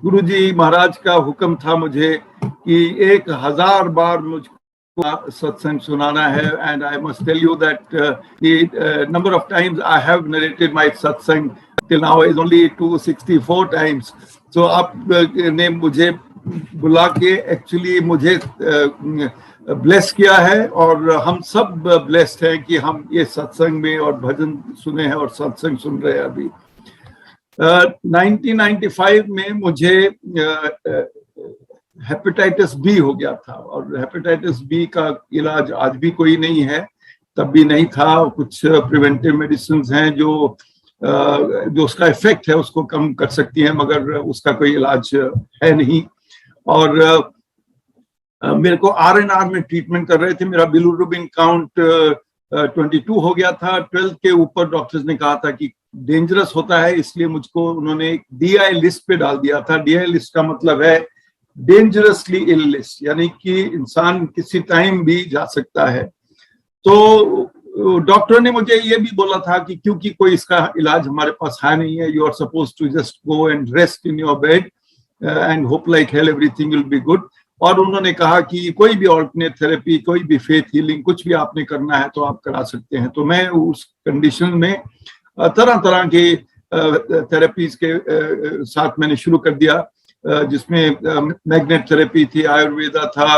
गुरुजी महाराज का हुक्म था मुझे कि 1000 बार मुझको सत्संग सुनाना है, and I must tell you that the number of times I have narrated my satsang till now is only 264 times. So आप ने मुझे बुला के एक्चुअली मुझे ब्लेस किया है, और हम सब ब्लेस्ड हैं कि हम ये सत्संग में और भजन सुने हैं और सत्संग सुन रहे हैं. अभी 1995 में मुझे हेपेटाइटिस बी हो गया था, और हेपेटाइटिस बी का इलाज आज भी कोई नहीं है, तब भी नहीं था. कुछ प्रिवेंटिव मेडिसिन हैं जो उसका इफेक्ट है उसको कम कर सकती हैं, मगर उसका कोई इलाज है नहीं. और मेरे को RNR में ट्रीटमेंट कर रहे थे. मेरा बिलिरुबिन काउंट 22 हो गया था. 12 के ऊपर डॉक्टर्स ने कहा था कि डेंजरस होता है, इसलिए मुझको उन्होंने DI लिस्ट पे डाल दिया था. DI लिस्ट का मतलब है डेंजरसली इल लिस्ट, यानी कि इंसान किसी टाइम भी जा सकता है. तो डॉक्टर ने मुझे ये भी बोला था कि क्योंकि कोई इसका इलाज हमारे पास है नहीं है, you are suppose to just go and rest in your bed and hope like hell everything will be good. और उन्होंने कहा कि कोई भी ऑल्टरनेट थेरेपी, कोई भी फेथ हीलिंग, कुछ भी आपने करना है तो आप करा सकते हैं. तो मैं उस कंडीशन में तरह तरह के थेरेपीज के साथ मैंने शुरू कर दिया, जिसमें मैग्नेट थेरेपी थी, आयुर्वेदा था,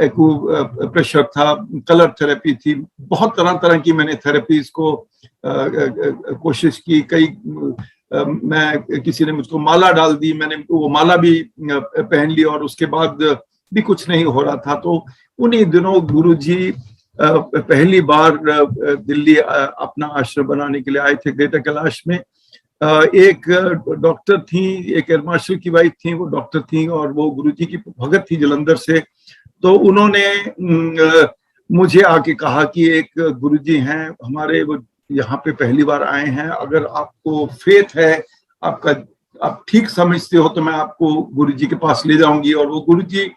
एक्यू प्रेशर था, कलर थेरेपी थी. बहुत तरह तरह की मैंने थेरेपीज को कोशिश की. मैं किसी ने मुझको माला डाल दी, मैंने वो माला भी पहन ली, और उसके बाद भी कुछ नहीं हो रहा था. तो उन्हीं दिनों गुरुजी पहली बार दिल्ली अपना आश्रम बनाने के लिए आए थे, ग्रेटर कैलाश में. एक डॉक्टर थी, एक एयर मार्शल की वाइफ थी, वो डॉक्टर थी, और वो गुरुजी की भगत थी जलंधर से. तो उन्होंने मुझे आके कहा कि एक गुरुजी हैं हमारे, वो यहाँ पे पहली बार आए हैं, अगर आपको फेथ है, आप ठीक समझते हो, तो मैं आपको गुरुजी के पास ले जाऊंगी, और वो गुरुजी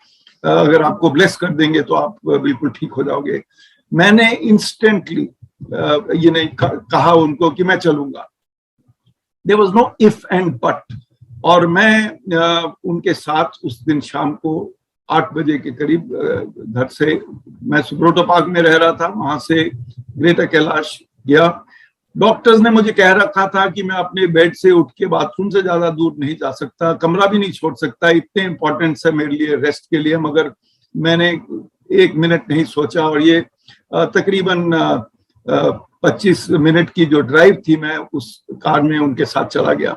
अगर आपको ब्लेस कर देंगे तो आप बिल्कुल ठीक हो जाओगे. मैंने इंस्टेंटली ये नहीं कहा उनको कि मैं चलूंगा. There was no if and but. और मैं उनके साथ उस दिन शाम को 8 बजे के करीब घर से, मैं सुब्रोटो पार्क में रह रहा था, वहां से ग्रेटर कैलाश गया. डॉक्टर्स ने मुझे कह रखा था कि मैं अपने बेड से उठ के बाथरूम से ज्यादा दूर नहीं जा सकता, कमरा भी नहीं छोड़ सकता, इतने इंपॉर्टेंट है मेरे लिए रेस्ट के लिए. मगर मैंने 1 मिनट नहीं सोचा, और ये तकरीबन 25 मिनट की जो ड्राइव थी, मैं उस कार में उनके साथ चला गया.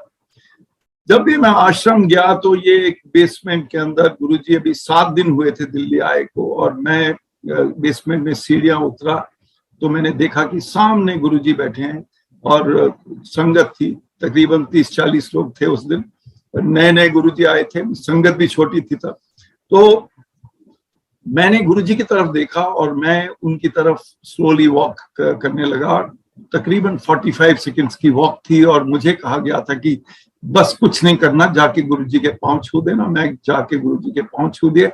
जब भी मैं आश्रम गया तो ये एक बेसमेंट के अंदर, गुरुजी अभी 7 दिन हुए थे दिल्ली आए को, और मैं बेसमेंट में सीढ़ियां उतरा तो मैंने देखा कि सामने गुरुजी बैठे हैं, और संगत थी, तकरीबन 30-40 लोग थे उस दिन. नए नए गुरुजी आए थे, संगत भी छोटी थी तब. तो मैंने गुरुजी की तरफ देखा और मैं उनकी तरफ स्लोली वॉक करने लगा. तकरीबन 45 सेकंड्स की वॉक थी, और मुझे कहा गया था कि बस कुछ नहीं करना, जाके गुरुजी के पांव छू देना. मैं जाके गुरुजी के पांव छू दिए.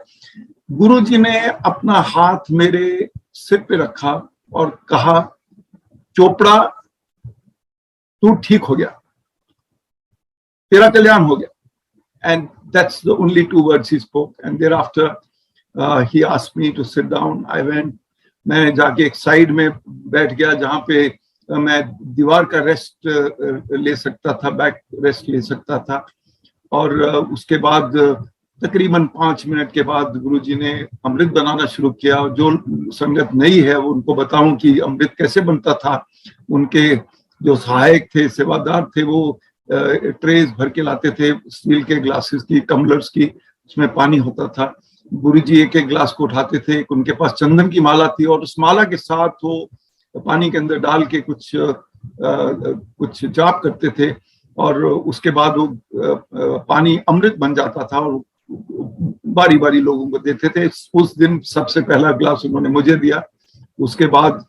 गुरुजी ने अपना हाथ मेरे सिर पे रखा और कहा, चोपड़ा तू ठीक हो गया, तेरा कल्याण हो गया. And that's the only 2 words he spoke. And thereafter he asked me to sit down. I went. मैं जाके एक साइड में बैठ गया जहाँ पे मैं दीवार का रेस्ट ले सकता था, बैक रेस्ट ले सकता था. और उसके बाद तकरीबन 5 मिनट के बाद गुरुजी ने अमृत बनाना शुरू किया. जो संगत नहीं है वो उनको बताऊं कि अमृत कैसे बनता था. उनके जो सहायक थे, सेवादार थे, वो ट्रेज भर के लाते थे, स्टील के ग्लासेस की, टम्बलर्स की, उसमें पानी होता था. गुरुजी एक एक ग्लास को उठाते थे. उनके पास चंदन की माला थी, और उस माला के साथ वो पानी के अंदर डाल के कुछ जाप करते थे, और उसके बाद वो पानी अमृत बन जाता था, और बारी बारी लोगों को देते थे. उस दिन सबसे पहला ग्लास उन्होंने मुझे दिया. उसके बाद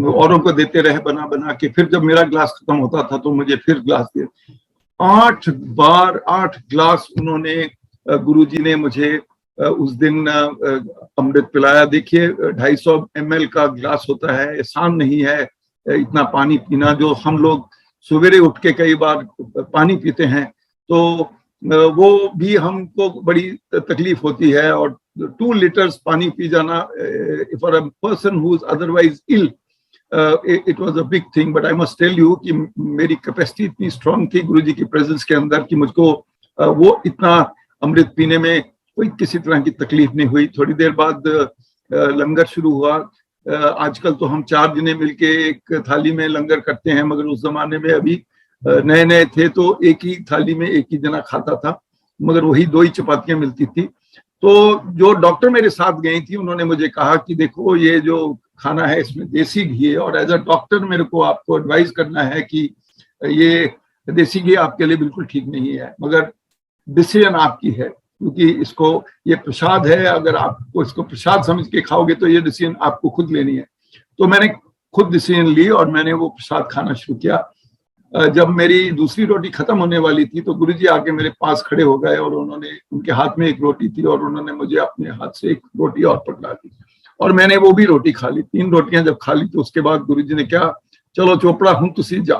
औरों को देते रहे बना बना के. फिर जब मेरा ग्लास खत्म होता था तो मुझे फिर ग्लास दिए. 8 बार 8 ग्लास उन्होंने, गुरुजी ने मुझे उस दिन अमृत पिलाया. देखिए 250 ml का ग्लास होता है, आसान नहीं है इतना पानी पीना. जो हम लोग सवेरे उठ के कई बार पानी पीते हैं, तो वो भी हमको बड़ी तकलीफ होती है। और 2 लीटर्स पानी पी जाना for a person who is otherwise ill, it was a big thing. But I must tell you कि मेरी कैपेसिटी इतनी स्ट्रांग थी गुरुजी की प्रेजेंस के अंदर कि मुझको वो इतना अमृत पीने में कोई किसी तरह की तकलीफ नहीं हुई। थोड़ी देर बाद लंगर शुरू हुआ। आजकल तो हम 4 जने मिलके एक थाली में लंगर करते हैं, मगर उस जमाने में अभी नए नए थे तो एक ही थाली में एक ही जना खाता था, मगर वही 2 ही चपातियां मिलती थी। तो जो डॉक्टर मेरे साथ गई थी उन्होंने मुझे कहा कि देखो ये जो खाना है इसमें देसी घी है, और एज अ डॉक्टर मेरे को आपको एडवाइस करना है कि ये देसी घी आपके लिए बिल्कुल ठीक नहीं है, मगर डिसीजन आपकी है, क्योंकि इसको ये प्रसाद है, अगर आपको इसको प्रसाद समझ के खाओगे तो ये डिसीजन आपको खुद लेनी है। तो मैंने खुद डिसीजन ली और मैंने वो प्रसाद खाना शुरू किया। जब मेरी दूसरी रोटी खत्म होने वाली थी तो गुरुजी आके मेरे पास खड़े हो गए और उनके हाथ में एक रोटी थी और उन्होंने मुझे अपने हाथ से एक रोटी और पकड़ा दी और मैंने वो भी रोटी खा ली। 3 रोटियां जब खा ली तो उसके बाद गुरुजी ने क्या, चलो चोपड़ा हूं तुसी जा,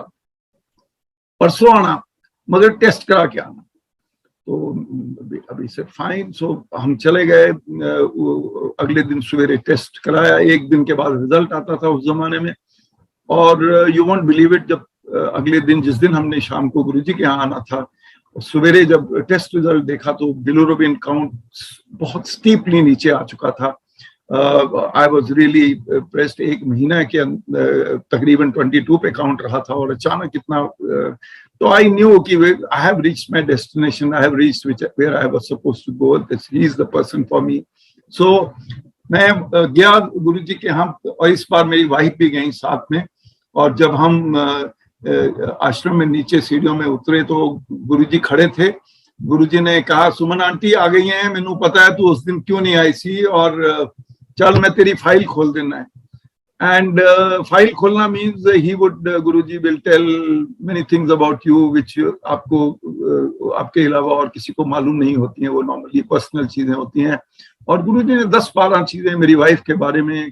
परसों आना मगर टेस्ट करा के आना। तो अभी से फाइन। सो हम चले गए। अगले दिन सवेरे टेस्ट कराया। 1 दिन के बाद रिजल्ट आता था उस जमाने में। और यू वोंट बिलीव इट, जब अगले दिन जिस दिन हमने शाम को गुरुजी के यहाँ आना था, सवेरे जब टेस्ट रिजल्ट देखा तो बिलिरुबिन काउंट बहुत स्टीपली नीचे आ चुका था। I was really pressed. 1 महीना के तकरीबन 22 पे काउंट रहा था और अचानक इतना, तो आई न्यू कि I have reached my destination, I have reached where I was supposed to go, this he is the person for me. So मैं गया गुरुजी के यहाँ और इस बार मेरी वाइफ भी गई साथ में। और जब हम आश्रम में नीचे सीढ़ियों में उतरे तो गुरुजी खड़े थे। गुरुजी ने कहा, सुमन आंटी आ गई हैं, मैनू पता है तू उस दिन क्यों नहीं आई सी, और चल मैं तेरी फाइल खोल देना है। एंड फाइल खोलना means he would, Guruji will tell many things about you which आपको आपके अलावा और किसी को मालूम नहीं होती हैं, वो नॉर्मली पर्सनल चीजें होती हैं। और गुरुजी ने 10-12 चीजें मेरी वाइफ के बारे में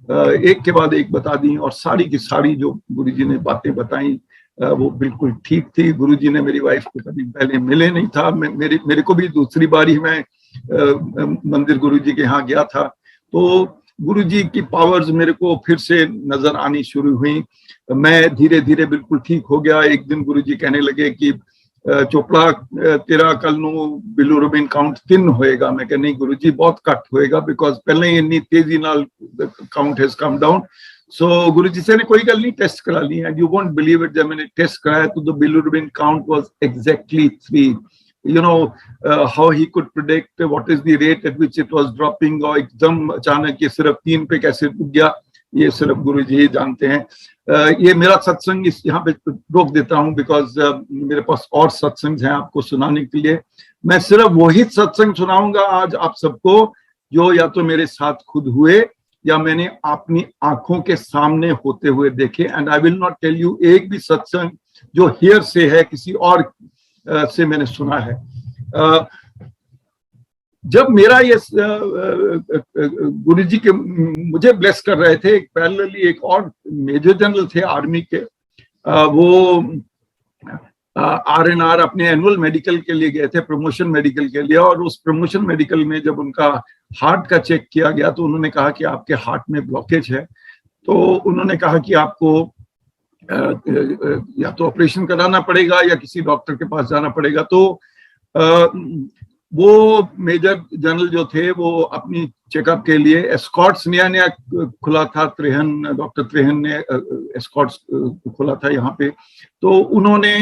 एक के बाद एक बता दी, और सारी की सारी जो गुरुजी ने बातें बताई वो बिल्कुल ठीक थी। गुरुजी ने मेरी वाइफ को कभी पहले मिले नहीं था। मेरे को भी दूसरी बार ही मैं मंदिर गुरुजी के यहाँ गया था, तो गुरुजी की पावर्स मेरे को फिर से नजर आनी शुरू हुई। मैं धीरे धीरे बिल्कुल ठीक हो गया। एक दिन गुरुजी कहने लगे कि चोपड़ा तेरा कल नू बिलिरुबिन काउंट 3 होएगा। मैं कह नहीं गुरुजी बहुत घट होएगा, बिकॉज पहले ही इतनी तेजी नाल count has come down. So Guruji से ने कोई गल नहीं, टेस्ट करा ली। And you won't believe it, जब मैंने टेस्ट कराया तो the bilirubin count was exactly 3। You know how he could predict what is the rate at which it was dropping, और एकदम अचानक ये सिर्फ 3 पे कैसे रुक गया, ये सिर्फ गुरुजी ही जानते हैं। ये मेरा सत्संग इस यहाँ पे रोक देता हूँ, बिकॉज मेरे पास और सत्संग हैं आपको सुनाने के लिए। मैं सिर्फ वही सत्संग सुनाऊंगा आज आप सबको जो या तो मेरे साथ खुद हुए या मैंने अपनी आंखों के सामने होते हुए देखे। And I will not tell you एक भी सत्संग जो हियर से है, किसी और से मैंने सुना है। जब मेरा ये गुरुजी के मुझे ब्लेस कर रहे थे, एक पैरेलली एक और मेजर जनरल थे आर्मी के, वो RNR अपने एनुअल मेडिकल के लिए गए थे, प्रमोशन मेडिकल के लिए। और उस प्रमोशन मेडिकल में जब उनका हार्ट का चेक किया गया तो उन्होंने कहा कि आपके हार्ट में ब्लॉकेज है। तो उन्होंने कहा कि आपको या तो ऑपरेशन कराना पड़ेगा या किसी डॉक्टर के पास जाना पड़ेगा। तो वो मेजर जनरल जो थे वो अपनी चेकअप के लिए एस्कॉर्ट्स नया खुला था, डॉक्टर त्रेहन ने एस्कॉर्ट्स खुला था यहाँ पे। तो उन्होंने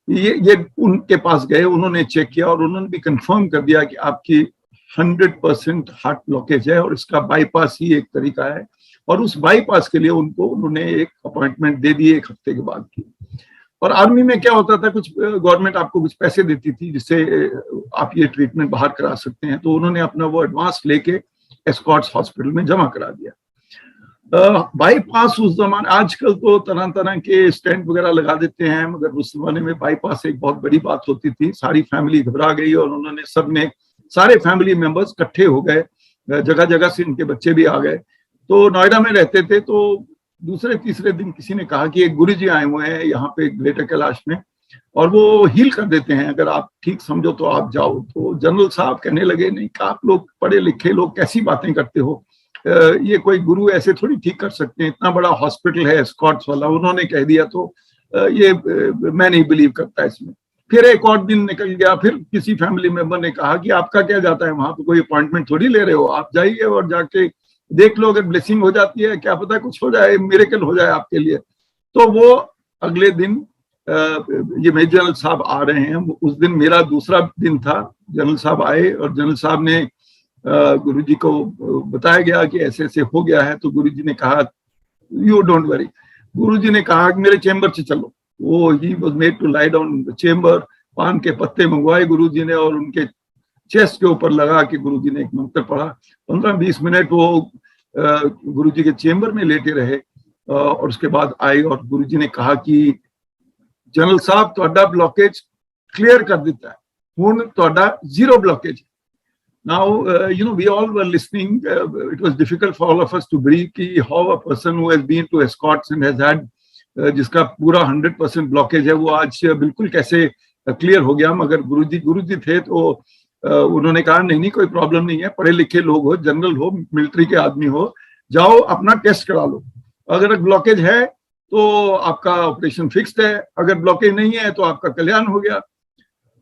ये उनके पास गए, उन्होंने चेक किया और उन्होंने भी कंफर्म कर दिया कि आपकी 100% हार्ट ब्लॉकेज है और इसका बाईपास ही एक तरीका है। और उस बाईपास के लिए उन्होंने एक अपॉइंटमेंट दे दी 1 हफ्ते के बाद की। और आर्मी में क्या होता था, कुछ गवर्नमेंट आपको कुछ पैसे देती थी जिससे आप ये ट्रीटमेंट बाहर करा सकते हैं। तो उन्होंने अपना वो एडवांस लेके एस्कॉर्ट्स हॉस्पिटल में जमा करा दिया। बाईपास उस जमाने, आजकल तो तरह तरह के स्टेंट वगैरह लगा देते हैं, मगर उस जमाने में बाईपास एक बहुत बड़ी बात होती थी। सारी फैमिली घबरा गई और उन्होंने सारे फैमिली मेंबर्स इकट्ठे हो गए, जगह जगह से इनके बच्चे भी आ गए। तो नोएडा में रहते थे। तो दूसरे तीसरे दिन किसी ने कहा कि एक गुरुजी आए हुए हैं यहाँ पे ग्रेटर कैलाश में, और वो हील कर देते हैं, अगर आप ठीक समझो तो आप जाओ। तो जनरल साहब कहने लगे, नहीं आप लोग पढ़े लिखे लोग कैसी बातें करते हो, ये कोई गुरु ऐसे थोड़ी ठीक कर सकते हैं, इतना बड़ा हॉस्पिटल है स्कॉट्स वाला, उन्होंने कह दिया तो ये मैं नहीं बिलीव करता इसमें। फिर एक और दिन निकल गया, फिर किसी फैमिली मेंबर ने कहा कि आपका क्या जाता है, वहां पे कोई अपॉइंटमेंट थोड़ी ले रहे हो, आप जाइए और जाके देख लो, अगर ब्लेसिंग हो जाती है क्या पता कुछ हो जाए, मिरेकल हो जाए आपके लिए। तो वो अगले दिन ये मेजर जनरल साहब आ रहे हैं, उस दिन मेरा दूसरा दिन था। जनरल साहब आए और जनरल साहब ने गुरुजी को बताया गया कि ऐसे ऐसे हो गया है। तो गुरुजी ने कहा यू डोंट वरी, गुरुजी ने कहा कि मेरे चेंबर से चलो। वो he was made to lie down in the chamber. पान के पत्ते मंगवाए गुरुजी ने और उनके चेस्ट के ऊपर लगा के गुरुजी ने एक मंत्र पढ़ा। 15-20 मिनट वो गुरुजी के चेंबर में लेटे रहे और उसके बाद आए और गुरुजी ने कहा कि जनरल साहब ਤੁਹਾਡਾ ब्लॉकेज क्लियर कर दिता है, ਹੁਣ ਤੁਹਾਡਾ zero blockage। Now, we all were listening. It was difficult for all of us to believe कि how a person who has been to Escorts and has had जिसका पूरा 100% ब्लॉकेज है वो आज बिल्कुल कैसे क्लियर हो गया। मगर गुरुजी थे तो उन्होंने कहा नहीं कोई प्रॉब्लम नहीं है, पढ़े लिखे लोग हो, जनरल हो, मिलिट्री के आदमी हो, जाओ अपना टेस्ट करा लो, अगर ब्लॉकेज है तो आपका ऑपरेशन फिक्स्ड है, अगर ब्लॉकेज नहीं है तो आपका कल्याण हो गया।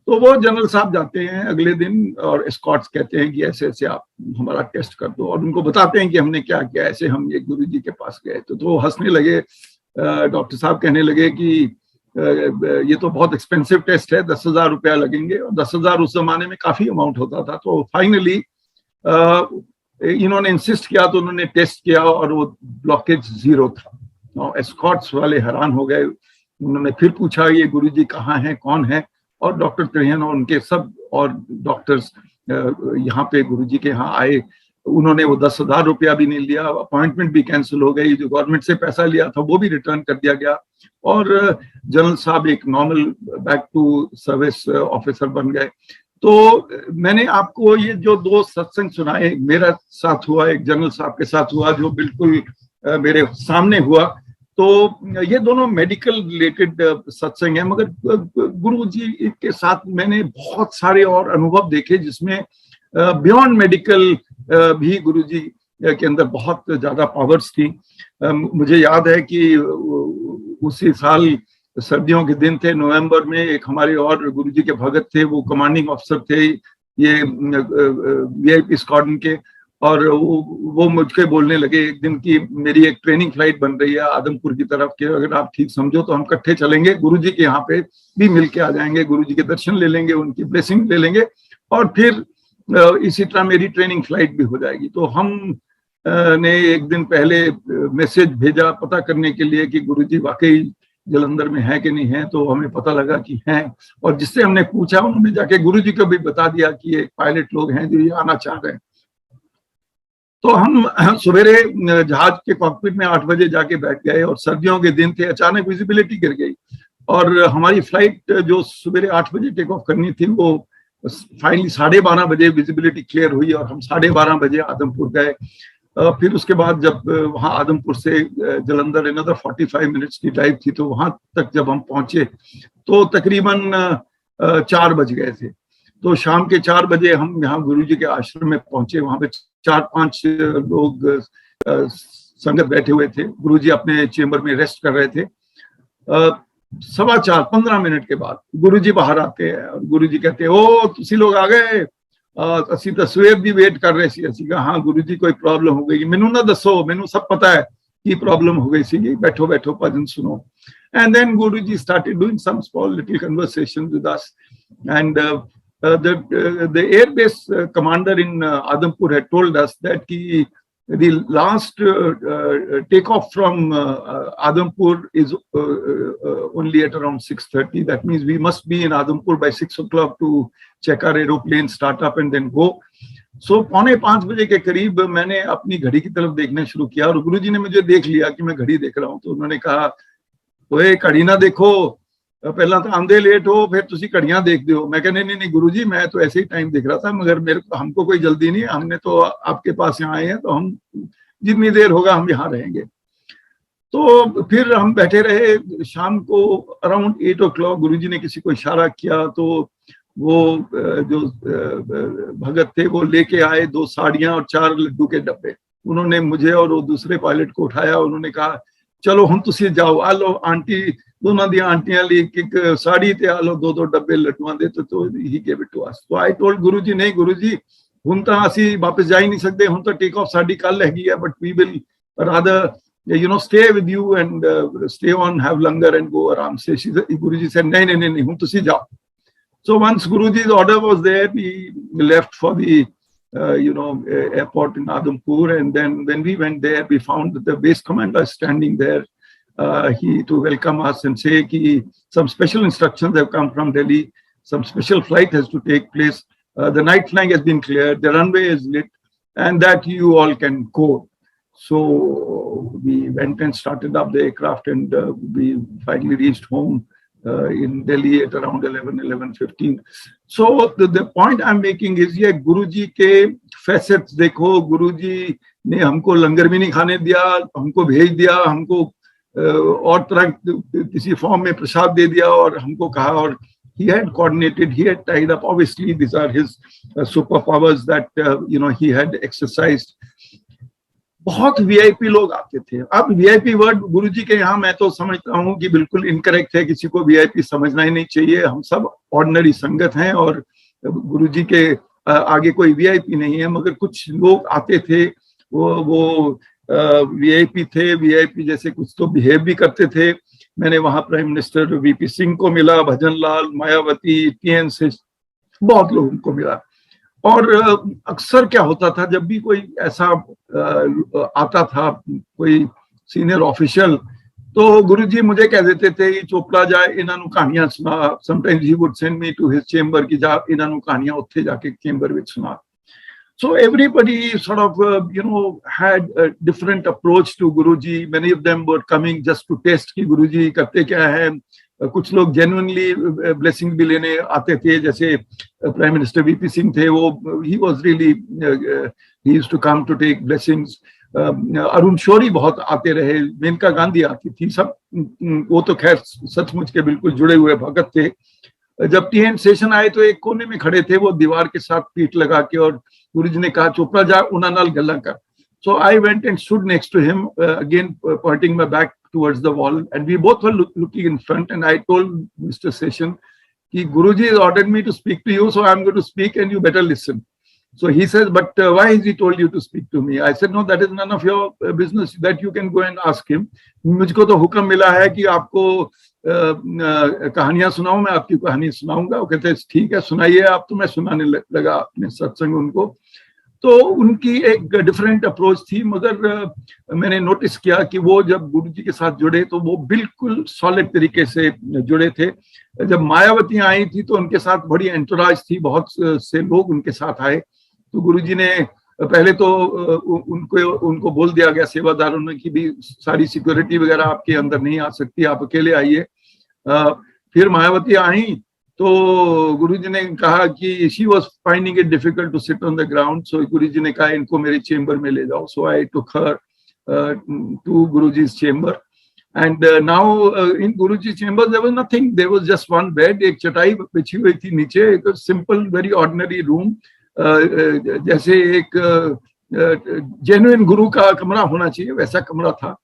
तो वो जनरल साहब जाते हैं अगले दिन और स्कॉट्स कहते हैं कि ऐसे ऐसे आप हमारा टेस्ट कर दो, और उनको बताते हैं कि हमने क्या किया। ऐसे हम ये गुरुजी के पास गए तो हंसने लगे। डॉक्टर साहब कहने लगे कि ये तो बहुत एक्सपेंसिव टेस्ट है, 10,000 रुपया लगेंगे, और 10,000 उस जमाने में काफी अमाउंट होता था। तो फाइनली इन्होंने इंसिस्ट किया तो उन्होंने टेस्ट किया और वो ब्लॉकेज 0 था। स्कॉट्स वाले हैरान हो गए। उन्होंने फिर पूछा ये गुरुजी कहाँ हैं, कौन है, और डॉक्टर त्रेहन और उनके सब और डॉक्टर्स यहाँ पे गुरुजी के यहाँ आए। उन्होंने वो 10,000 रुपया भी नहीं लिया, अपॉइंटमेंट भी कैंसिल हो गई, जो गवर्नमेंट से पैसा लिया था वो भी रिटर्न कर दिया गया, और जनरल साहब एक normal back to service officer बन गए। तो मैंने आपको ये जो 2 सत्संग सुनाए, मेरा साथ हुआ, एक जनरल साहब के साथ हुआ जो बिल्कुल मेरे सामने हुआ, तो ये दोनों मेडिकल रिलेटेड सत्संग है। मगर गुरुजी के साथ मैंने बहुत सारे और अनुभव देखे जिसमें बियॉन्ड मेडिकल भी गुरुजी के अंदर बहुत ज्यादा पावर्स थी। मुझे याद है कि उसी साल सर्दियों के दिन थे, नवंबर में, एक हमारे और गुरुजी के भगत थे, वो कमांडिंग अफसर थे ये वीआईपी स्क्वाड्रन के, और वो मुझके बोलने लगे एक दिन की मेरी एक ट्रेनिंग फ्लाइट बन रही है आदमपुर की तरफ के, अगर आप ठीक समझो तो हम इकट्ठे चलेंगे, गुरुजी के यहाँ पे भी मिल के आ जाएंगे, गुरुजी के दर्शन ले लेंगे, उनकी ब्लेसिंग ले लेंगे, और फिर इसी तरह मेरी ट्रेनिंग फ्लाइट भी हो जाएगी। तो हम ने एक दिन पहले मैसेज भेजा पता करने के लिए कि गुरुजी वाकई जलंधर में है कि नहीं है। तो हमें पता लगा कि हैं, और जिससे हमने पूछा उन्होंने जाके गुरुजी को भी बता दिया कि ये पायलट लोग हैं जो ये आना चाह रहे हैं। तो हम सवेरे जहाज के कॉकपिट में 8 बजे जाके बैठ गए, और सर्दियों के दिन थे, अचानक विजिबिलिटी गिर गई, और हमारी फ्लाइट जो सवेरे 8 बजे टेक ऑफ करनी थी वो फाइनली 12:30 बजे विजिबिलिटी क्लियर हुई, और हम 12:30 बजे आदमपुर गए। फिर उसके बाद जब वहाँ आदमपुर से जलंधर अनदर 45 मिनट्स की ड्राइव थी, तो वहां तक जब हम पहुंचे तो तकरीबन 4 बज गए थे। तो शाम के 4 बजे हम यहाँ गुरुजी के आश्रम में पहुंचे। वहां पे 4-5 लोग संगत बैठे हुए थे, गुरुजी अपने चेंबर में रेस्ट कर रहे थे। 4:15 मिनट के बाद गुरुजी बाहर आते हैं और गुरुजी कहते हैं, ओ तुसी लोग आ गए, ਅਸੀਂ ਤਾਂ ਸਵੇਰ ਦੀ ਵੇਟ ਕਰ ਰਹੇ ਸੀ। ਅਸੀਂ ਕਹਾ हाँ गुरुजी कोई प्रॉब्लम हो गई, मैनू ना दसो, मैनू सब पता है की प्रॉब्लम हो गई सी, बैठो बैठो भजन सुनो। And then Guruji started doing some small little conversation with us, and the air base commander in Adampur had told us that the last takeoff from Adampur is only at around 6:30. That means we must be in Adampur by 6 o'clock to check our aeroplane, start up and then go. So 4:45 बजे के करीब मैंने अपनी घड़ी की तरफ देखना शुरू किया, और गुरुजी ने मुझे देख लिया कि मैं घड़ी देख रहा हूँ। तो उन्होंने कहा, ओए घड़ी ना देखो, पहला तो आंदे लेट हो, फिर तुसी घड़ियां देख दो। मैं कहने नहीं गुरुजी, मैं तो ऐसे ही टाइम देख रहा था, मगर हमको कोई जल्दी नहीं, हमने तो आपके पास यहाँ आए हैं, तो हम जितनी देर होगा हम यहाँ रहेंगे। तो फिर हम बैठे रहे। शाम को अराउंड 8 o'clock गुरुजी ने किसी को इशारा किया तो वो जो भगत थे वो लेके आए 2 साड़ियां और 4 लड्डू के डब्बे। उन्होंने मुझे और वो दूसरे पायलट को उठाया, उन्होंने कहा चलो हम तुसी जाओ, आ लो आंटी, दोनों दी आंटियां ली एक साड़ी ते आ लो 2 डब्बे लड्डुआं दे, तो he gave it to us. तो आई टोल्ड गुरुजी नहीं गुरुजी हुण तां असीं वापस जा ही नहीं सकते, हुण तां टेक ऑफ साडी कल हैगी है, but we will rather stay with you and stay on, have langar and go aram se. Guruji said nahi hun tusi jao. So once Guruji's order was there, we left for the airport in Adampur, and then when we went there, we found that the base commander standing there, he to welcome us and say ki some special instructions have come from Delhi, some special flight has to take place, the night flying has been cleared, the runway is lit, and that you all can go. So we went and started up the aircraft, and we finally reached home in Delhi at around 11:15. So the point I'm making is ये गुरुजी के facets देखो, गुरुजी ने हमको लंगर भी नहीं खाने दिया, हमको भेज दिया, हमको और तरह किसी फॉर्म में प्रसाद दे दिया और हमको कहा, और he had coordinated, he had tied up. Obviously these are his superpowers that he had exercised. बहुत वीआईपी लोग आते थे। अब वीआईपी वर्ड गुरुजी के यहाँ मैं तो समझता हूँ कि बिल्कुल इनकरेक्ट है, किसी को वीआईपी समझना ही नहीं चाहिए। हम सब ऑर्डिनरी संगत हैं और गुरुजी के आगे कोई वीआईपी नहीं है, मगर कुछ लोग आते थे वो वीआईपी थे। वीआईपी जैसे कुछ तो बिहेव भी करते थे। मैंने वहां प्राइम मिनिस्टर वीपी सिंह को मिला, भजन लाल, मायावती, टीएन से बहुत लोगों को मिला। और अक्सर क्या होता था, जब भी कोई ऐसा आता था कोई सीनियर ऑफिशियल, तो गुरुजी मुझे कह देते थे कि चोपड़ा जाए इन्होंने कहानियां सुना। Sometimes he would send me to his chamber की जा इन्होंने कहानियां उत्थे जाके चेंबर विच सुना। So everybody sort of had a different approach to Guruji. Many of them were coming just to test कि गुरुजी करते क्या है। कुछ लोग genuinely blessing भी लेने आते थे, जैसे प्राइम मिनिस्टर वीपी सिंह थे, वो he was really he used to come to take blessings. Arun Shourie बहुत आते रहे, मेनका गांधी आती थी, सब वो तो खैर सचमुच के बिल्कुल जुड़े हुए भगत थे। जब टीएन सेशन आए तो एक कोने में खड़े थे वो दीवार के साथ पीठ लगा के, और गुरुजी ने कहा चोपड़ा जा उन्हां नाल गल्लां कर। So I went and stood next to him, again pointing my back towards the wall, and we both were looking in front, and I told Mr. Session कि Guruji has ordered me to speak to you, so I'm going to speak and you better listen. So he says, but why has he told you to speak to me? I said, no, that is none of your business, that you can go and ask him. मुझको तो हुक्म मिला है कि आपको कहानियां सुनाऊं, मैं आपकी कहानी सुनाऊंगा। वो कहते हैं ठीक है सुनाइए आप, तो मैं सुनाने लगा अपने सत्संग उनको। तो उनकी एक डिफरेंट अप्रोच थी, मगर मैंने नोटिस किया कि वो जब गुरुजी के साथ जुड़े तो वो बिल्कुल सॉलिड तरीके से जुड़े थे। जब मायावती आई थी तो उनके साथ बड़ी एंटोराज थी, बहुत से लोग उनके साथ आए। तो गुरुजी ने पहले तो उनको बोल दिया गया सेवादारों ने कि भी सारी सिक्योरिटी वगैरह आपके अंदर नहीं आ सकती, आप अकेले आइए। फिर मायावती आई तो गुरुजी ने कहा कि she was finding it difficult to sit on the ground, so Guruji ने कहा इनको मेरे चेंबर में ले जाओ। So I took her to Guruji's chamber, and now in Guruji chamber there was nothing, there was just one bed, एक चटाई बिछी हुई थी नीचे, एक सिंपल वेरी ऑर्डिनरी रूम, जैसे एक जेन्युइन गुरु का कमरा होना चाहिए वैसा कमरा था।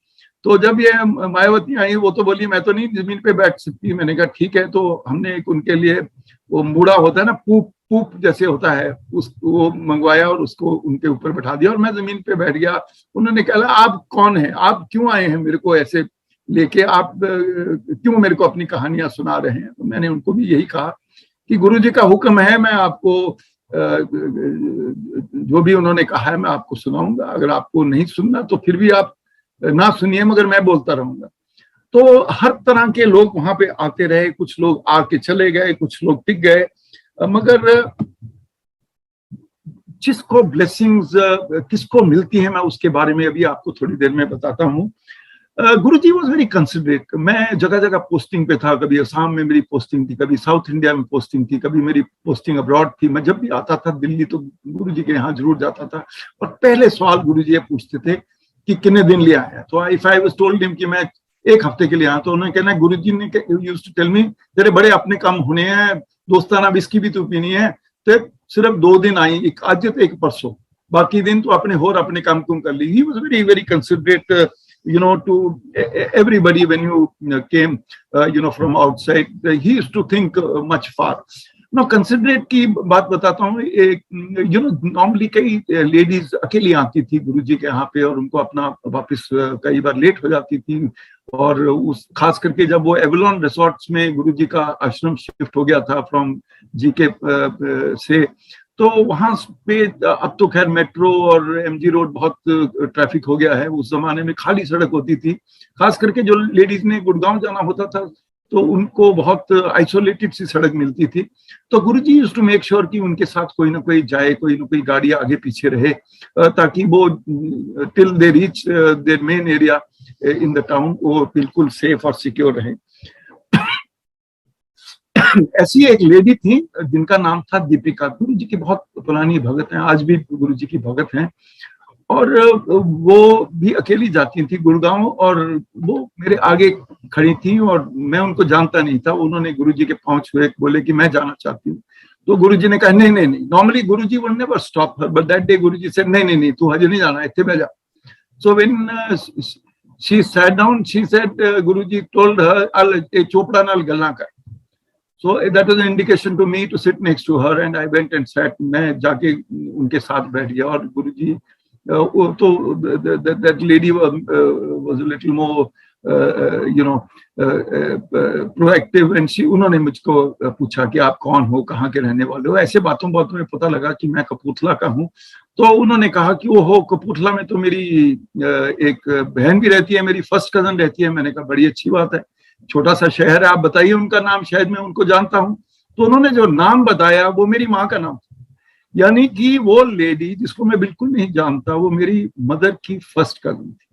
तो जब ये मायावती आई वो तो बोली मैं तो नहीं जमीन पे बैठ सकती। मैंने कहा ठीक है। तो हमने एक उनके लिए वो मूड़ा होता है ना, पूप जैसे होता है, वो मंगवाया और उसको उनके ऊपर बैठा दिया और मैं जमीन पे बैठ गया। उन्होंने कहा आप कौन है, आप क्यों आए हैं मेरे को ऐसे लेके, आप क्यों मेरे को अपनी कहानियां सुना रहे हैं। तो मैंने उनको भी यही कहा कि गुरुजी का हुक्म है, मैं आपको जो भी उन्होंने कहा है मैं आपको सुनाऊंगा, अगर आपको नहीं सुनना तो फिर भी आप ना सुनिए, मगर मैं बोलता रहूंगा। तो हर तरह के लोग वहां पे आते रहे, कुछ लोग आके चले गए, कुछ लोग टिक गए, मगर जिसको ब्लेसिंग्स किसको मिलती है मैं उसके बारे में अभी आपको थोड़ी देर में बताता हूँ। गुरुजी वाज वेरी कंसिडरेट। मैं जगह जगह पोस्टिंग पे था, कभी असम में मेरी पोस्टिंग थी, कभी साउथ इंडिया में पोस्टिंग थी, कभी मेरी पोस्टिंग अब्रॉड थी। मैं जब भी आता था दिल्ली तो गुरुजी के यहाँ जरूर जाता था, और पहले सवाल गुरुजी ये पूछते थे कि कितने दिन लिए आया। तो if I was told him कि मैं 1 हफ्ते के लिए आया, तो उन्होंने कहना गुरुजी ने यूज्ड टू टेल मी तेरे बड़े अपने काम होने हैं, दोस्ताना विस्की भी तू पीनी है, तो सिर्फ 2 दिन आई, एक आज तो एक परसों, बाकी दिन तो अपने होर अपने काम कुम कर ली। He was very very considerate to everybody when you came from outside. He used to think much far. Now considerate की बात बताता हूँ। एक नॉर्मली कई लेडीज अकेली आती थी गुरुजी के यहाँ पे, और उनको अपना वापस कई बार लेट हो जाती थी, और उस खास करके जब वो एवलॉन रिसोर्ट्स में गुरुजी का आश्रम शिफ्ट हो गया था फ्रॉम जीके से, तो वहां पे अब तो खैर मेट्रो और एमजी रोड बहुत ट्रैफिक हो गया है, उस जमाने में खाली सड़क होती थी। खास करके जो लेडीज ने गुड़गांव जाना होता था तो उनको बहुत आइसोलेटेड सी सड़क मिलती थी। तो गुरुजी यूज्ड टू मेक श्योर कि उनके साथ कोई ना कोई जाए, कोई ना कोई गाड़ी आगे पीछे रहे, ताकि वो till they reach there main area in the town वो बिल्कुल सेफ और सिक्योर रहे। ऐसी एक लेडी थी जिनका नाम था दीपिका। गुरुजी की बहुत पुरानी भगत हैं, आज भी गुरुजी की भगत हैं, और वो भी अकेली जाती थी गुड़गांव, और वो मेरे आगे खड़ी थी और मैं उनको जानता नहीं था। उन्होंने गुरुजी के पांव छुए, बोले कि मैं जाना चाहती हूँ। तो गुरुजी ने कहा नहीं नहीं नहीं, normally Guruji would never stop her, but that day Guruji said नहीं नहीं नहीं, तू हजे नहीं जाना, इतने बैठ जा। So when she sat down, she said Guruji told her al chopda nal galna kar. So that was an indication to me to sit next to her, and I went and sat. मैं जाके उनके साथ बैठ गया, और गुरुजी तो that lady was a little more proactive, and उन्होंने मुझको पूछा कि आप कौन हो, कहाँ के रहने वाले हो। ऐसे बातों बातों में पता लगा कि मैं कपूरथला का हूँ। तो उन्होंने कहा कि वो हो कपूरथला में तो मेरी एक बहन भी रहती है, मेरी फर्स्ट कजन रहती है। मैंने कहा बड़ी अच्छी बात है, छोटा सा शहर है, आप बताइए उनका नाम, शायद मैं उनको जानता हूँ। तो उन्होंने जो नाम बताया वो मेरी माँ का नाम था, यानी कि वो लेडी जिसको मैं बिल्कुल नहीं जानता वो मेरी मदर की फर्स्ट कजन थी।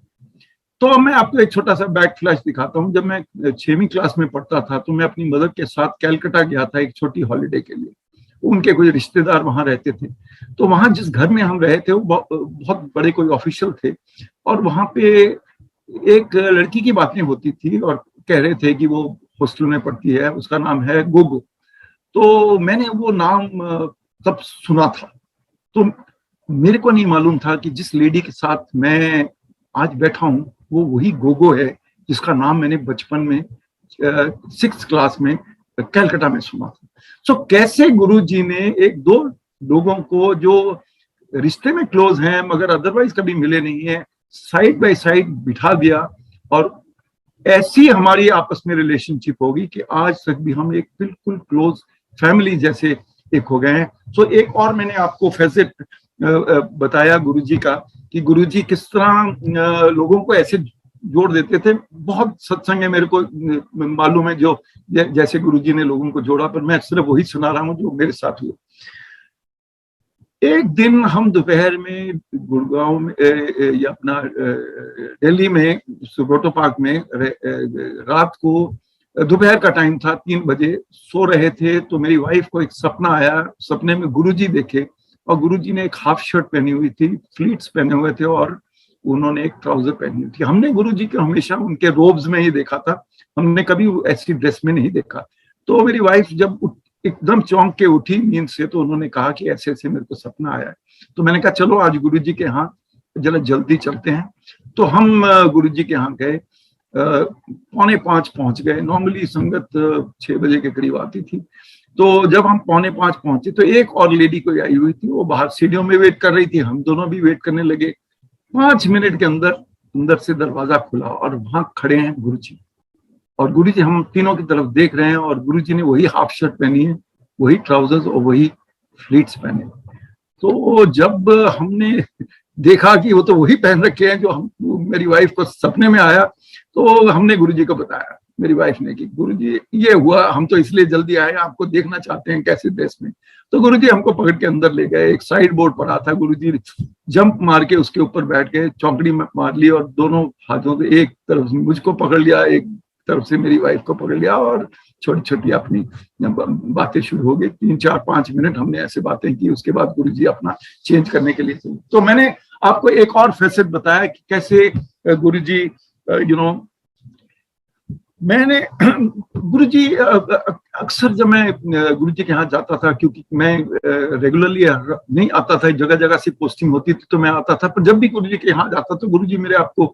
तो मैं आपको एक छोटा सा बैक फ्लैश दिखाता हूँ। जब मैं 6वीं क्लास में पढ़ता था तो मैं अपनी मदर के साथ कैलकाटा गया था एक छोटी हॉलिडे के लिए। उनके कुछ रिश्तेदार वहां रहते थे, तो वहां जिस घर में हम रहे थे वो बहुत बड़े कोई ऑफिशियल थे, और वहां पे एक लड़की की बातें होती थी और कह रहे थे कि वो हॉस्टल में पढ़ती है, उसका नाम है गोगो। तो मैंने वो नाम तब सुना था, तो मेरे को नहीं मालूम था कि जिस लेडी के साथ मैं आज बैठा हूं वो वही गोगो है जिसका नाम मैंने बचपन में 6th क्लास में कैलकाटा में सुना था। सो कैसे गुरुजी ने एक दो लोगों को जो रिश्ते में क्लोज हैं मगर अदरवाइज कभी मिले नहीं है, साइड बाय साइड बिठा दिया, और ऐसी हमारी आपस में रिलेशनशिप होगी कि आज तक भी हम एक बिल्कुल क्लोज फैमिली जैसे एक हो गए हैं। सो एक और मैंने आपको फैसेट बताया गुरुजी का कि गुरुजी किस तरह लोगों को ऐसे जोड़ देते थे। बहुत सत्संग है मेरे को मालूम है जो जैसे गुरुजी ने लोगों को जोड़ा, पर मैं सिर्फ वही सुना रहा हूँ जो मेरे साथ हुआ। एक दिन हम दोपहर में गुड़गांव में या अपना दिल्ली में सुब्रोटो पार्क में रात को दोपहर का टाइम था, 3 बजे सो रहे थे, तो मेरी वाइफ को एक सपना आया। सपने में गुरुजी देखे और गुरुजी ने एक हाफ शर्ट पहनी हुई थी, फ्लीट्स पहने हुए थे और उन्होंने एक ट्राउजर पहनी हुई थी। हमने गुरुजी को हमेशा उनके रोब्स में ही देखा था, हमने कभी ऐसी ड्रेस में नहीं देखा। तो मेरी वाइफ जब एकदम चौंक के उठी नींद से, तो उन्होंने कहा कि ऐसे ऐसे मेरे को सपना आया है। तो मैंने कहा चलो आज गुरुजी के यहाँ जरा जल्दी चलते हैं। तो हम गुरुजी के यहाँ गए, 4:45 पहुंच गए। नॉर्मली संगत 6 बजे के करीब आती थी। तो जब हम 4:45 पहुंचे तो एक और लेडी कोई आई हुई थी, वो बाहर सीढ़ियों में वेट कर रही थी, हम दोनों भी वेट करने लगे। 5 मिनट के अंदर से दरवाजा खुला और वहां खड़े हैं गुरुजी, और गुरुजी हम तीनों की तरफ देख रहे हैं, और गुरुजी ने वही हाफ शर्ट पहनी है, वही ट्राउजर्स और वही फ्लीट्स पहने। तो जब हमने देखा कि वो तो वही पहन रखे हैं जो हम मेरी वाइफ को सपने में आया, तो हमने गुरुजी को बताया, मेरी वाइफ ने, कि गुरुजी ये हुआ, हम तो इसलिए जल्दी आए, आपको देखना चाहते हैं कैसे ड्रेस में। तो गुरुजी हमको पकड़ के अंदर ले गए। एक साइड बोर्ड पड़ा था, गुरुजी जंप मार के उसके ऊपर बैठ गए, चौकड़ी मार ली और दोनों हाथों से एक तरफ मुझको पकड़ लिया, एक तरफ से मेरी वाइफ को पकड़ लिया, और छोटी छोटी अपनी बातें शुरू हो गई। 3, 4, 5 मिनट हमने ऐसे बातें की। उसके बाद गुरुजी अपना चेंज करने के लिए चले। तो मैंने आपको एक और फैसेट बताया कि कैसे गुरुजी मैंने गुरुजी अक्सर जब मैं गुरुजी के यहाँ जाता था, क्योंकि मैं रेगुलरली नहीं आता था, जगह जगह से पोस्टिंग होती थी तो मैं आता था, पर जब भी गुरुजी के यहाँ जाता तो गुरुजी मेरे आपको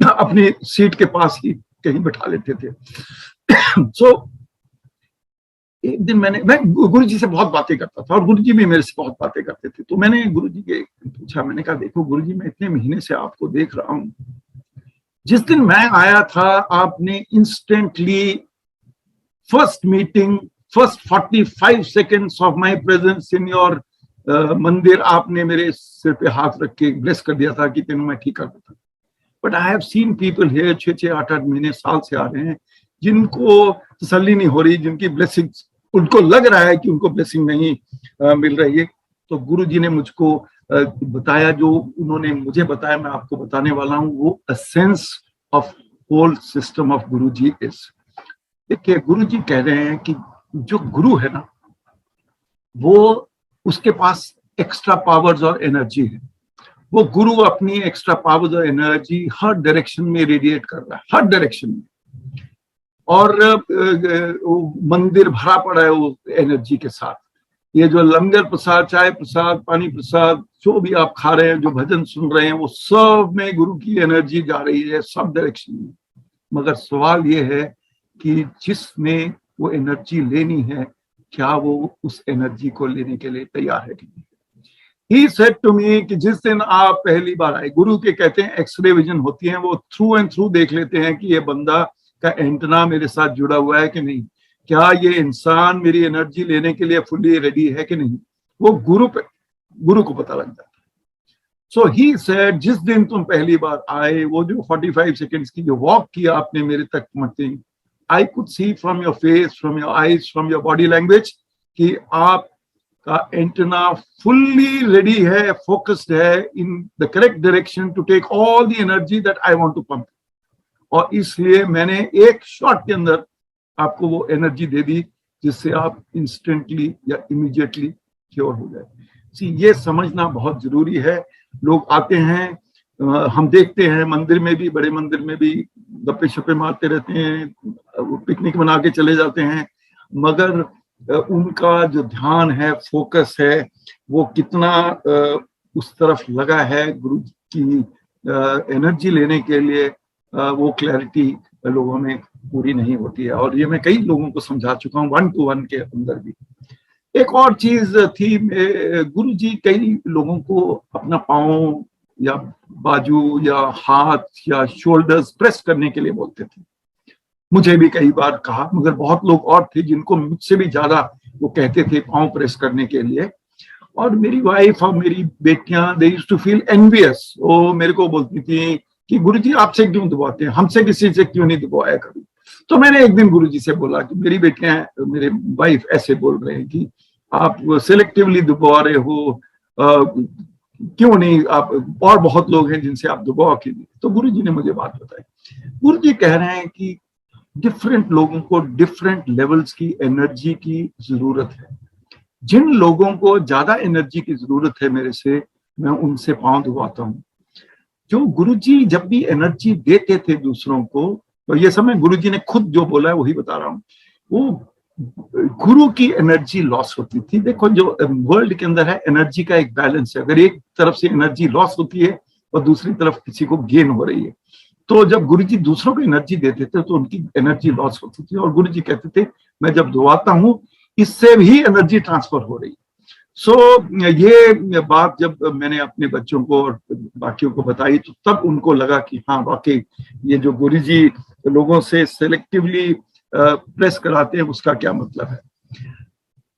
अपनी सीट के पास ही कहीं बैठा लेते थे। सो एक दिन मैं गुरुजी से बहुत बातें करता था और गुरुजी भी मेरे से बहुत बातें करते थे। तो मैंने गुरुजी के पूछा, मैंने कहा देखो गुरुजी, मैं इतने महीने से आपको देख रहा हूँ, जिस दिन मैं आया था आपने instantly first meeting, first 45 seconds of my presence in your मंदिर, आपने मेरे सिर पे हाथ रख के ब्लेस कर दिया था कि तेनू मैं ठीक कर देता। But I have seen people here 6-6, 8-8 महीने, साल से आ रहे हैं, जिनको तसल्ली नहीं हो रही, जिनकी ब्लेसिंग, उनको लग रहा है कि उनको ब्लेसिंग नहीं मिल रही है। तो गुरुजी ने मुझको बताया, जो उन्होंने मुझे बताया मैं आपको बताने वाला हूँ, वो essence of whole system of Guruji is. देखिए गुरुजी कह रहे हैं कि जो गुरु है ना, वो उसके पास एक्स्ट्रा पावर्स और एनर्जी है। वो गुरु अपनी एक्स्ट्रा पावर्स और एनर्जी हर डायरेक्शन में रेडिएट कर रहा है, हर डायरेक्शन में, और मंदिर भरा पड़ा है वो एनर्जी के साथ। ये जो लंगर प्रसाद, चाय प्रसाद, पानी प्रसाद, जो भी आप खा रहे हैं, जो भजन सुन रहे हैं, वो सब में गुरु की एनर्जी जा रही है, सब डायरेक्शन में। मगर सवाल ये है कि जिसने वो एनर्जी लेनी है, क्या वो उस एनर्जी को लेने के लिए तैयार है कि नहीं। He said to me कि जिस दिन आप पहली बार आए, गुरु के कहते हैं एक्सरे विजन होती है, वो थ्रू एंड थ्रू देख लेते हैं कि ये बंदा का एंटना मेरे साथ जुड़ा हुआ है कि नहीं, क्या ये इंसान मेरी एनर्जी लेने के लिए फुल्ली रेडी है कि नहीं। वो गुरु को पता लग जाता है। सो ही सेड, जिस दिन तुम पहली बार आए, वो जो 45 सेकेंड्स की जो वॉक किया आपने मेरे तक पहुंचते, I could see from your face, from your eyes, from your body language कि आप का एंटेना फुल्ली रेडी है, फोकस्ड है in the correct direction to take all the energy that I want to pump. और इसलिए मैंने एक shot के अंदर आपको वो एनर्जी दे दी जिससे आप इंस्टेंटली या इमीडिएटली क्योर हो जाए। ये समझना बहुत जरूरी है। लोग आते हैं, हम देखते हैं मंदिर में भी, बड़े मंदिर में भी गप्पे शप्पे मारते रहते हैं, पिकनिक बना के चले जाते हैं, मगर उनका जो ध्यान है, फोकस है, वो कितना उस तरफ लगा है गुरु की एनर्जी लेने के लिए, वो क्लैरिटी लोगों में पूरी नहीं होती है। और ये मैं कई लोगों को समझा चुका हूँ 1-to-1 के अंदर भी। एक और चीज थी, गुरुजी कई लोगों को अपना पाँव या बाजू या हाथ या शोल्डर्स प्रेस करने के लिए बोलते थे। मुझे भी कई बार कहा, मगर बहुत लोग और थे जिनको मुझसे भी ज्यादा वो कहते थे पाँव प्रेस करने के लिए। और मेरी वाइफ और मेरी बेटियां, they used to feel envious. वो मेरे को बोलती थी कि गुरुजी आपसे क्यों दबाते हैं, हमसे किसी से क्यों नहीं दबाया कभी। तो मैंने एक दिन गुरुजी से बोला कि मेरी बेटियां, मेरे वाइफ ऐसे बोल रहे हैं कि आप सिलेक्टिवली दबा रहे हो, क्यों नहीं, आप और बहुत लोग हैं जिनसे आप दबाव कीजिए। तो गुरुजी ने मुझे बात बताई। गुरुजी कह रहे हैं कि डिफरेंट लोगों को डिफरेंट लेवल्स की एनर्जी की जरूरत है। जिन लोगों को ज्यादा एनर्जी की जरूरत है मेरे से, मैं उनसे पांव दबाता हूँ। जो गुरुजी जब भी एनर्जी देते थे दूसरों को, तो ये समय गुरुजी ने खुद जो बोला है वही बता रहा हूँ, वो गुरु की एनर्जी लॉस होती थी। देखो जो वर्ल्ड के अंदर है, एनर्जी का एक बैलेंस है। अगर एक तरफ से एनर्जी लॉस होती है और दूसरी तरफ किसी को गेन हो रही है, तो जब गुरुजी दूसरों को एनर्जी देते थे तो उनकी एनर्जी लॉस होती थी। और गुरुजी कहते थे मैं जब दबाता हूँ इससे भी एनर्जी ट्रांसफर हो रही है। ये बात जब मैंने अपने बच्चों को और बाकियों को बताई, तो तब उनको लगा कि हाँ वाकई ये जो गुरुजी लोगों से सेलेक्टिवली प्रेस कराते हैं उसका क्या मतलब है।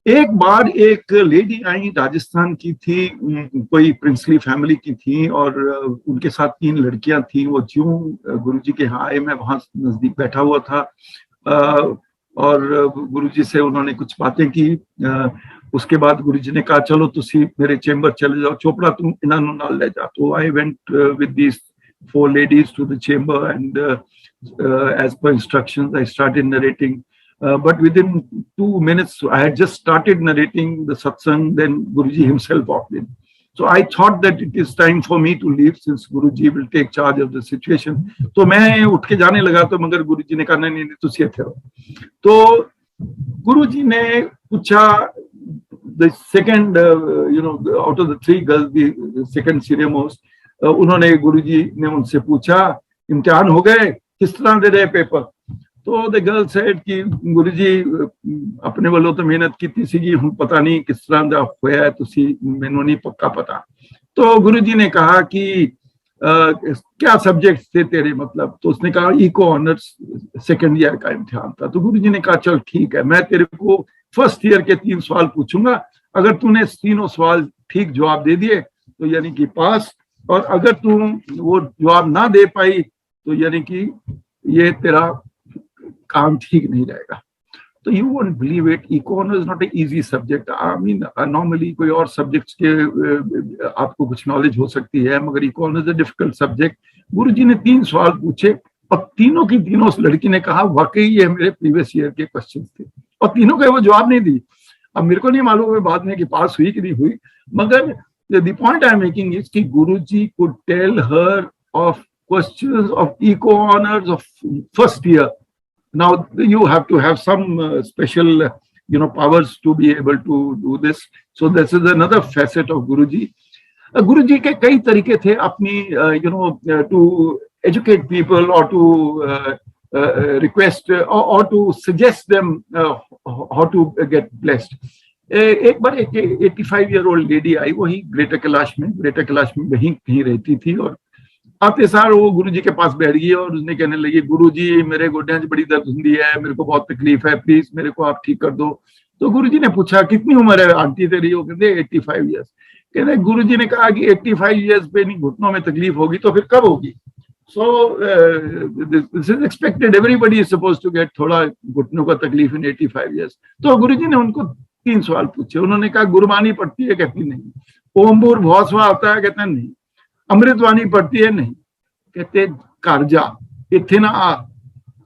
एक बार एक लेडी आई, राजस्थान की थी, कोई प्रिंसली फैमिली की थी, और उनके साथ 3 लड़कियां थी। वो ज्यों गुरुजी के यहाँ आए, मैं वहां नजदीक बैठा हुआ था, और गुरुजी से उन्होंने कुछ बातें की। उसके बाद गुरुजी ने कहा चलो तुसी मेरे चेंबर चले जाओ, चोपड़ा तुम इन्होंने नाल ले जा। तो I went with these 4 ladies to the chamber, and as per instructions I started narrating, but within 2 minutes I had just started narrating the satsang, then Guruji himself walked in. So I thought that it is time for me to leave since Guruji will take charge of the situation. तो मैं उठ के जाने लगा, तो मगर गुरुजी ने कहा नहीं नहीं तुम ये थे। तो गुरुजी ने पूछा, the second out of the 3 girls, the second senior most, उन्होंने गुरुजी ने उनसे पूछा इम्तिहान हो गए, किस तरह दे रहे पेपर? तो द गर्ल सेड कि गुरुजी अपने वालों तो मेहनत की सी, हम पता नहीं किस तरह का होया, तुसी मैनू नहीं पक्का पता। तो गुरुजी ने कहा कि क्या सब्जेक्ट थे तेरे, मतलब? तो उसने कहा इको ऑनर्स सेकंड ईयर का इम्तिहान था। तो गुरुजी ने कहा चल ठीक है, मैं तेरे को फर्स्ट ईयर के 3 सवाल पूछूंगा, अगर तूने तीनों सवाल ठीक जवाब दे दिए तो यानी कि पास, और अगर तू वो जवाब ना दे पाई तो यानी कि ये तेरा काम ठीक नहीं रहेगा। तो you won't believe it, econ is not a easy subject. I mean normally कोई और सब्जेक्ट्स के आपको कुछ नॉलेज हो सकती है, मगर इकोन इज अ डिफिकल्ट सब्जेक्ट। गुरुजी ने 3 सवाल पूछे और तीनों की तीनों उस लड़की ने कहा वाकई ये मेरे प्रीवियस ईयर के क्वेश्चन थे, और तीनों का वो जवाब नहीं दी। अब मेरे को नहीं मालूम है बाद में कि पास हुई कि नहीं हुई, मगर the point I am making is कि Guruji could tell her of questions of eco honours of first year. Now you have to have some special powers to be able to do this. So this is another facet of Guruji. Guruji के कई तरीके थे अपनी to educate people or to request or to suggest them how to get blessed. एक बार एक 85-year-old lady आई, वही greater Kailash में वहीं कहीं रहती थी, और आते सार वो गुरुजी के पास बैठ गई और उसने कहने लगी गुरुजी मेरे गोड्या बड़ी दर्द हुंदी है, मेरे को बहुत तकलीफ है, प्लीज मेरे को आप ठीक कर दो। तो गुरुजी ने पूछा कितनी उम्र है आंटी तेरी? वो कहते 85 ईयर्स। कहते गुरुजी ने कहा कि 85 ईयर्स पे नहीं घुटनों में तकलीफ होगी तो फिर कब होगी? So this is expected, everybody is supposed to get थोड़ा घुटनों का तकलीफ इन 85 ईयर्स। तो गुरुजी ने उनको 3 सवाल पूछे। उन्होंने कहा गुरबानी पढ़ती है? कहती नहीं। ओम भूर भौस्वा आता है? कहते नहीं। अमृतवाणी पढ़ती है? नहीं। कहते घर जा, इथे ना आ,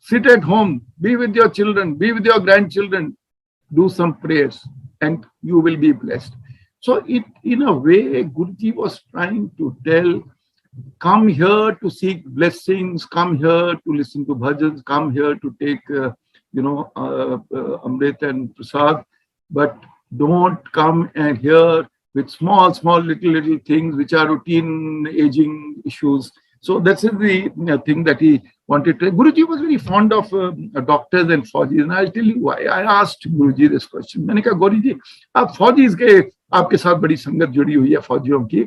sit at home, be with your children, be with your grandchildren, do some prayers and you will be blessed. So it, in a way, Guruji was trying to tell, come here to seek blessings, come here to listen to bhajans, come here to take Amrit and Prasad, but don't come and here with small little things which are routine aging issues. So that's the thing that he wanted to. Guruji was very fond of doctors and Faujis, and I'll tell you why. I asked Guruji this question. मैंने कहा गुरुजी आप फौजीज के, आपके साथ बड़ी संगत जुड़ी हुई है फौजियों की।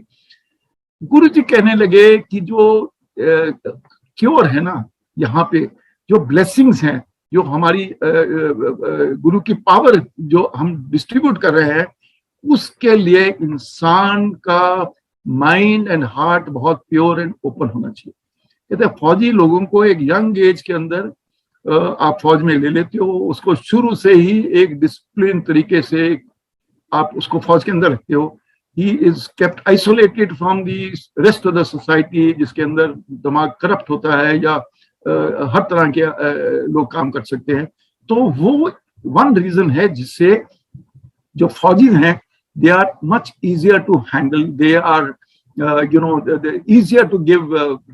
गुरुजी कहने लगे कि जो क्योर है ना, यहाँ पे जो ब्लेसिंग्स हैं, जो हमारी गुरु की पावर जो हम डिस्ट्रीब्यूट कर रहे हैं, उसके लिए इंसान का माइंड एंड हार्ट बहुत प्योर एंड ओपन होना चाहिए। कहते हैं फौजी लोगों को एक यंग एज के अंदर आप फौज में ले लेते हो, उसको शुरू से ही एक डिसिप्लिन तरीके से आप उसको फौज के अंदर रखते हो। He is kept isolated from the rest of the society, जिसके अंदर दिमाग करप्ट होता है या हर तरह के लोग काम कर सकते हैं। तो वो वन रीजन है जिससे जो फौजी हैं they are much easier to handle, they are easier to give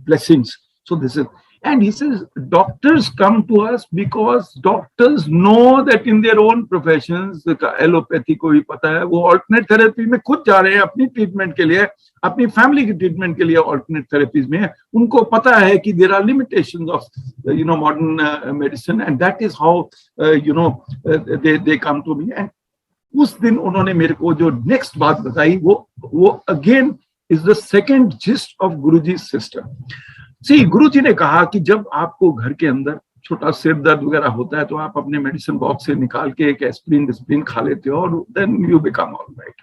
blessings. So this is, and he says doctors come to us because doctors know that in their own professions, allopathy को भी पता है, वो alternate therapy में खुद जा रहे हैं अपनी ट्रीटमेंट के लिए, अपनी फैमिली की ट्रीटमेंट के लिए alternate therapies में। उनको पता है कि there are limitations of modern medicine, and that is how they come to me. And उस दिन उन्होंने मेरे को जो नेक्स्ट बात बताई वो again is the second gist of Guruji sister. See Guruji ने कहा कि जब आपको घर के अंदर छोटा सिर दर्द वगैरह होता है तो आप अपने मेडिसिन बॉक्स से निकाल के एक एस्प्रिन डिस्प्रिन खा लेते हो और देन यू बिकम ऑलराइट।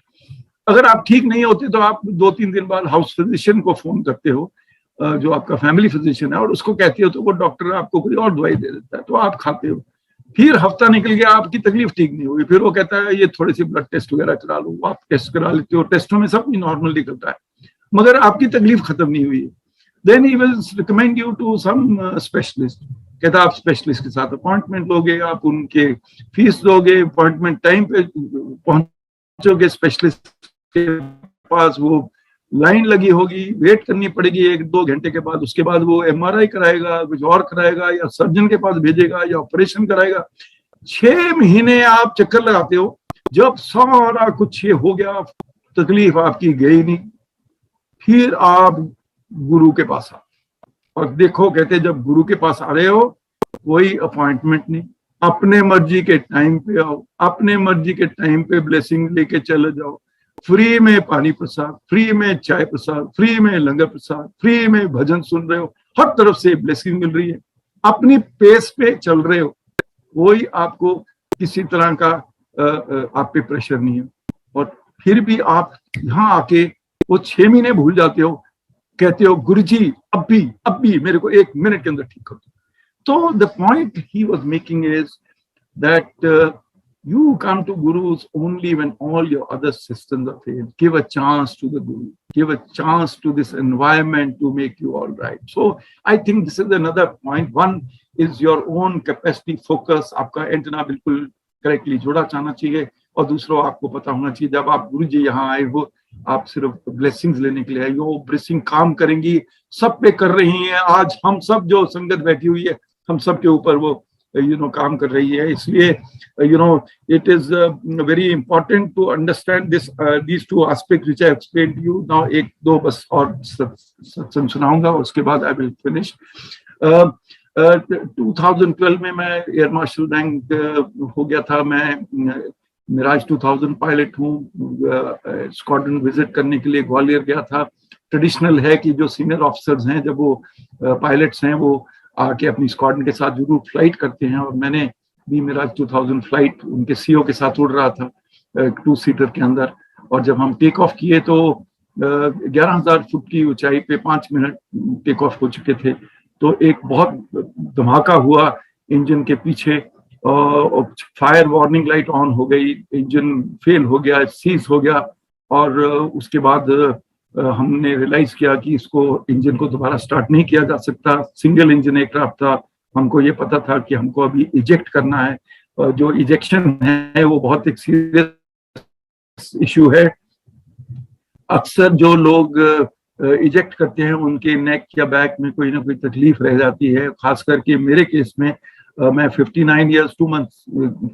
अगर आप ठीक नहीं होते तो आप 2-3 दिन बाद हाउस फिजिशियन को फोन करते हो, जो आपका फैमिली फिजिशियन है, और उसको कहते हो तो वो डॉक्टर आपको कोई और दवाई दे देता है, तो आप खाते हो। फिर हफ्ता निकल गया, आपकी तकलीफ ठीक नहीं हुई, फिर वो कहता है ये थोड़ी सी ब्लड टेस्ट वगैरह करा लो, आप टेस्ट करा लेते हो, टेस्टों में सब नॉर्मल निकलता है, मगर आपकी तकलीफ खत्म नहीं हुई। Then he will recommend you to some specialist. कहता आप स्पेशलिस्ट के साथ अपॉइंटमेंट लोगे, आप उनके फीस दोगे, अपॉइंटमेंट टाइम पे पहुंचोगे स्पेशलिस्ट के पास, वो लाइन लगी होगी, वेट करनी पड़ेगी 1-2 घंटे के बाद, उसके बाद वो MRI कराएगा, कुछ और कराएगा, या सर्जन के पास भेजेगा, या ऑपरेशन कराएगा। 6 महीने आप चक्कर लगाते हो, जब सारा कुछ ये हो गया, तकलीफ आपकी गई नहीं, फिर आप गुरु के पास आओ। और देखो, कहते जब गुरु के पास आ रहे हो, कोई अपॉइंटमेंट नहीं, अपने मर्जी के टाइम पे आओ, अपने मर्जी के टाइम पे ब्लेसिंग लेके चले जाओ। फ्री में पानी प्रसाद, फ्री में चाय प्रसाद, फ्री में लंगर प्रसाद, फ्री में भजन सुन रहे हो, हर तरफ से ब्लेसिंग मिल रही है, अपनी पेस पे चल रहे हो, कोई आपको किसी तरह का आप पे प्रेशर नहीं है। और फिर भी आप यहाँ आके वो 6 महीने भूल जाते हो, कहते हो गुरुजी अब भी मेरे को 1 मिनट के अंदर ठीक कर दो। So the point he was making is that you come to gurus only when all your other systems are failed. Give a chance to the guru. Give a chance to this environment to make you all right. So I think this is another point. One is your own capacity, focus. आपका antenna बिल्कुल correctly जुड़ा जाना चाहिए, और दूसरा आपको पता होना चाहिए जब आप गुरु जी यहाँ आए हो, आप सिर्फ ब्लेसिंग्स लेने के लिए आए हो। ब्लेसिंग काम करेंगी, सब पे कर रही हैं। आज हम सब जो संगत बैठी हुई है, हम सब के ऊपर वो काम कर रही है। इसलिए it is very important to understand these two aspect which I explain to you now. 1-2 बस और सत्संग सुनाऊंगा, उसके बाद आई विल फिनिश। 2012 में मैं एयर मार्शल रैंक हो गया था। मैं मिराज 2000 पायलट हूँ। स्क्वाड्रन विजिट करने के लिए ग्वालियर गया था। ट्रेडिशनल है कि जो सीनियर ऑफिसर्स हैं, जब वो पायलट्स हैं, वो आके अपनी स्क्वाड्रन के साथ जरूर फ्लाइट करते हैं, और मैंने भी मिराज 2000 फ्लाइट उनके सीईओ के साथ उड़ रहा था 2 सीटर के अंदर। और जब हम टेक ऑफ किए तो 11,000 फुट की ऊंचाई पे 5 मिनट टेक ऑफ हो चुके थे। तो एक बहुत धमाका हुआ इंजन के पीछे, फायर वार्निंग लाइट ऑन हो गई, इंजन फेल हो गया, सीज हो गया। और उसके बाद हमने रियलाइज किया कि इसको इंजन को दोबारा स्टार्ट नहीं किया जा सकता। सिंगल इंजन एयरक्राफ्ट था। हमको ये पता था कि हमको अभी इजेक्ट करना है। जो इजेक्शन है वो बहुत एक सीरियस इशू है। अक्सर जो लोग इजेक्ट करते हैं उनके नेक या बैक में कोई ना कोई तकलीफ रह जाती है। खास करके मेरे केस में मैं 59 ईयर्स 2 मंथ्स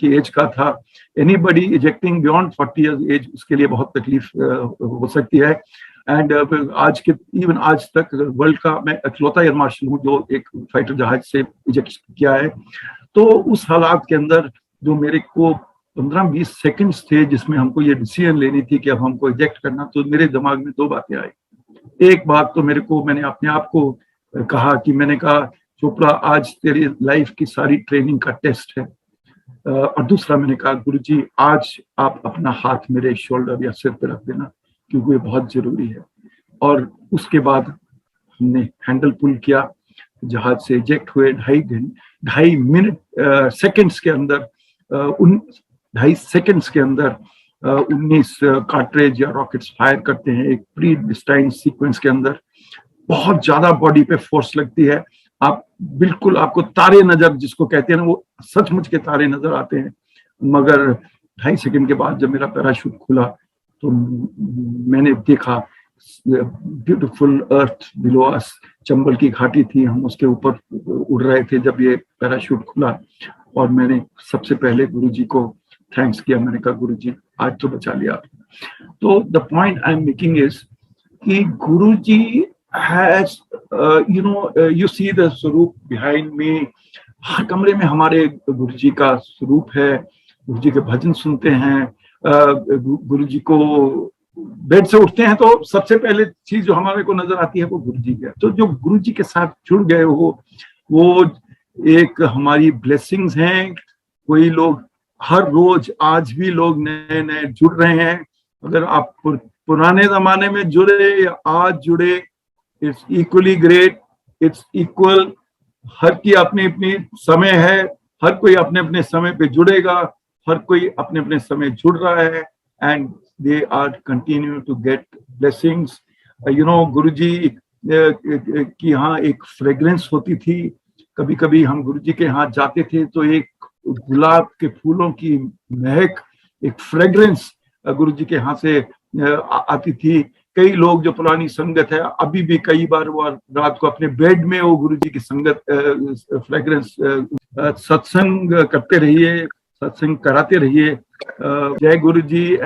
की एज का था। Anybody ejecting beyond 40 years age, उसके लिए बहुत तकलीफ हो सकती है। एंड इवन आज तक वर्ल्ड का मैं इकलौता एयर मार्शल हूँ जो एक फाइटर जहाज से इजेक्ट किया है। तो उस हालात के अंदर जो मेरे को 15-20 सेकंड्स थे जिसमें हमको ये डिसीजन लेनी थी कि अब हमको इजेक्ट करना, तो मेरे दिमाग में 2 बातें आई। एक बात तो मैंने अपने आप को कहा कि मैंने कहा चोपड़ा आज तेरी लाइफ की सारी ट्रेनिंग का टेस्ट है। और दूसरा मैंने कहा गुरुजी आज आप अपना हाथ मेरे शोल्डर या सिर पे रख देना, क्योंकि ये बहुत जरूरी है। और उसके बाद हमने हैंडल पुल किया, जहाज से इजेक्ट हुए। 2.5 मिनट सेकंड्स के अंदर 2.5 सेकंड्स के अंदर 19 कार्ट्रिज या रॉकेट्स फायर करते हैं एक प्री डिस्टाइंड सीक्वेंस के अंदर। बहुत ज्यादा बॉडी पे फोर्स लगती है। आप बिल्कुल, आपको तारे नजर जिसको कहते हैं ना, वो सचमुच के तारे नजर आते हैं। मगर 2.5 सेकंड के बाद जब मेरा पैराशूट खुला तो मैंने देखा ब्यूटीफुल अर्थ बिलो अस। चंबल की घाटी थी, हम उसके ऊपर उड़ रहे थे जब ये पैराशूट खुला। और मैंने सबसे पहले गुरुजी को थैंक्स किया। मैंने कहा गुरुजी आज तो बचा लिया। तो the point I am making is कि गुरुजी हैज you see the स्वरूप behind me। हर कमरे में हमारे गुरुजी का स्वरूप है। गुरुजी के भजन सुनते हैं। गुरुजी को बेड से उठते हैं तो सबसे पहले चीज जो हमारे को नजर आती है वो गुरुजी है। तो जो गुरुजी के साथ जुड़ गए हो, वो एक हमारी ब्लेसिंग्स हैं। कोई लोग हर रोज आज भी लोग नए नए जुड़ रहे हैं। अगर आप पुराने जमाने में जुड़े या आज जुड़े, it's equally great, it's equal. हर की अपनी अपनी समय है, हर कोई अपने अपने समय पे जुड़ेगा, हर कोई अपने अपने समय जुड़ रहा है। And they are continue to get blessings. Guruji की यहाँ एक फ्रेग्रेंस होती थी। कभी कभी हम गुरुजी के यहाँ जाते थे तो एक गुलाब के फूलों की महक, एक फ्रेग्रेंस गुरुजी के यहाँ से आती थी। कई लोग जो पुरानी संगत है अभी भी कई बार वो रात को अपने बेड में वो गुरु जी की संगत फ्रेग्रेंस सत्संग करते रहिए, सत्संग कराते रहिए। जय गुरु जी।